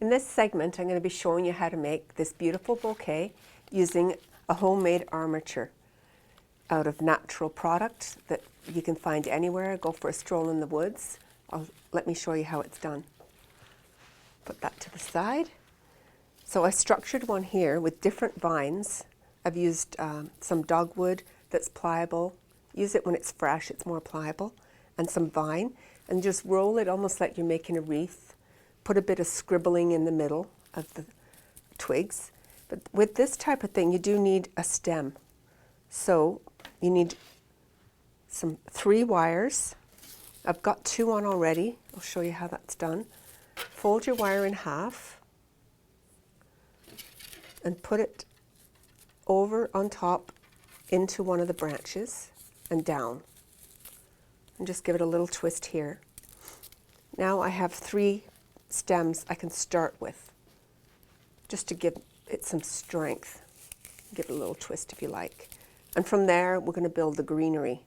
In this segment, I'm going to be showing you how to make this beautiful bouquet using a homemade armature out of natural product that you can find anywhere. Go for a stroll in the woods. Let me show you how it's done. Put that to the side. So I structured one here with different vines. I've used some dogwood that's pliable. Use it when it's fresh, it's more pliable. And some vine. And just roll it almost like you're making a wreath. Put a bit of scribbling in the middle of the twigs. But with this type of thing, you do need a stem. So you need 3 wires. I've got 2 on already. I'll show you how that's done. Fold your wire in half and put it over on top into one of the branches and down. And just give it a little twist here. Now I have 3 stems I can start with, just to give it some strength. Give it a little twist if you like. And from there, we're going to build the greenery.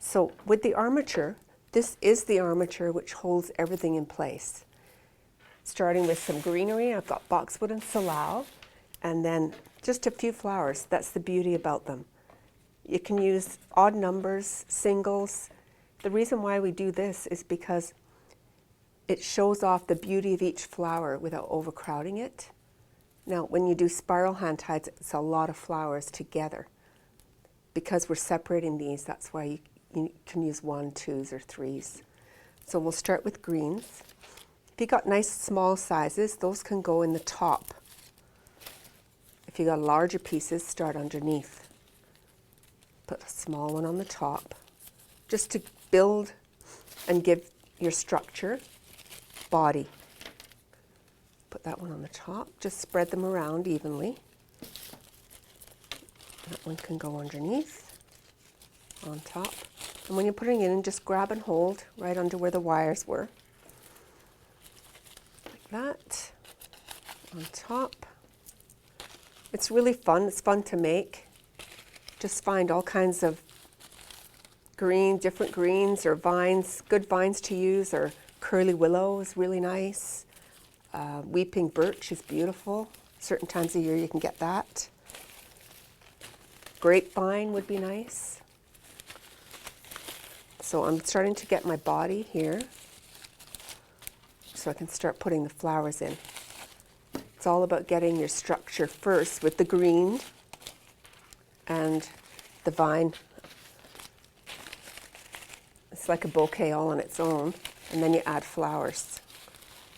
So with the armature, this is the armature which holds everything in place. Starting with some greenery, I've got boxwood and salal, and then just a few flowers. That's the beauty about them. You can use odd numbers, singles. The reason why we do this is because it shows off the beauty of each flower without overcrowding it. Now, when you do spiral hand ties, it's a lot of flowers together. Because we're separating these, that's why you can use 1, 2s, or 3s. So we'll start with greens. If you got nice small sizes, those can go in the top. If you got larger pieces, start underneath. Put a small one on the top, just to build and give your structure body. Put that one on the top, just spread them around evenly. That one can go underneath, on top. And when you're putting it in, just grab and hold right under where the wires were. Like that, on top. It's really fun, it's fun to make. Just find all kinds of different greens or vines, good vines to use, or curly willow is really nice. Weeping birch is beautiful. Certain times of year you can get that. Grapevine would be nice. So I'm starting to get my body here so I can start putting the flowers in. It's all about getting your structure first with the green and the vine. It's like a bouquet all on its own, and then you add flowers.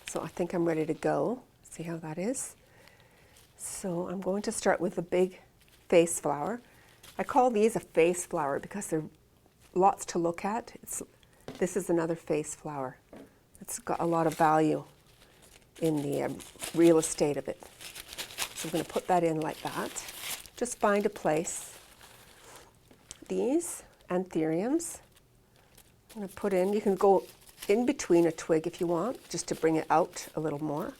So I think I'm ready to go. See how that is? So I'm going to start with a big face flower. I call these a face flower because they're lots to look at. This is another face flower. It's got a lot of value in the real estate of it. So I'm going to put that in like that. Just find a place. These anthuriums, I'm going to put in. You can go in between a twig if you want, just to bring it out a little more.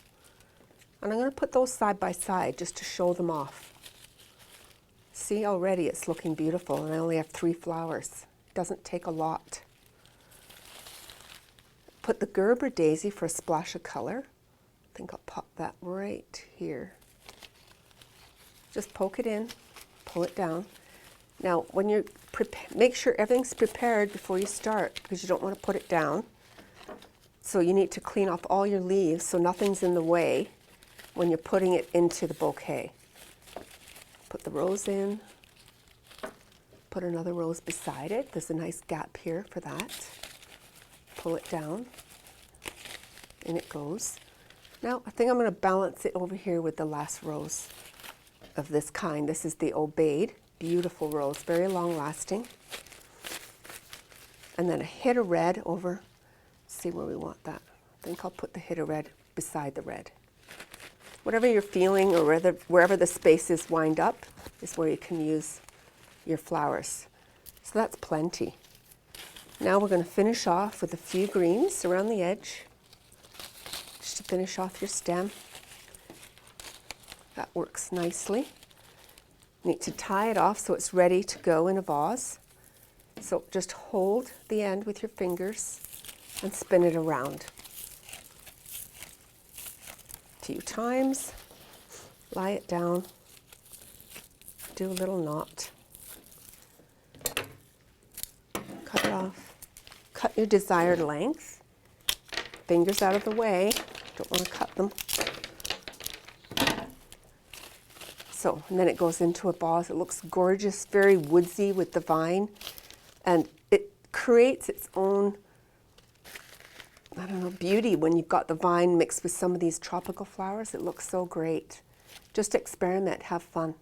And I'm going to put those side by side just to show them off. See, already it's looking beautiful, and I only have 3 flowers. It doesn't take a lot. Put the Gerber daisy for a splash of color. I think I'll pop that right here. Just poke it in, pull it down. Now, when you make sure everything's prepared before you start, because you don't want to put it down. So you need to clean off all your leaves so nothing's in the way when you're putting it into the bouquet. Put the rose in. Put another rose beside it. There's a nice gap here for that. Pull it down. In it goes. Now, I think I'm going to balance it over here with the last rose of this kind. This is the Obeyed. Beautiful rose, very long lasting. And then a hit of red over, see where we want that. I think I'll put the hit of red beside the red. Whatever you're feeling, or wherever the spaces wind up is where you can use your flowers. So that's plenty. Now we're going to finish off with a few greens around the edge, just to finish off your stem. That works nicely. You need to tie it off so it's ready to go in a vase. So just hold the end with your fingers and spin it around. few times, lie it down, do a little knot, cut it off, cut your desired length, fingers out of the way, don't want to cut them. So, and then it goes into a vase. It looks gorgeous, very woodsy with the vine, and it creates its own, I don't know, beauty when you've got the vine mixed with some of these tropical flowers. It looks so great. Just experiment, have fun.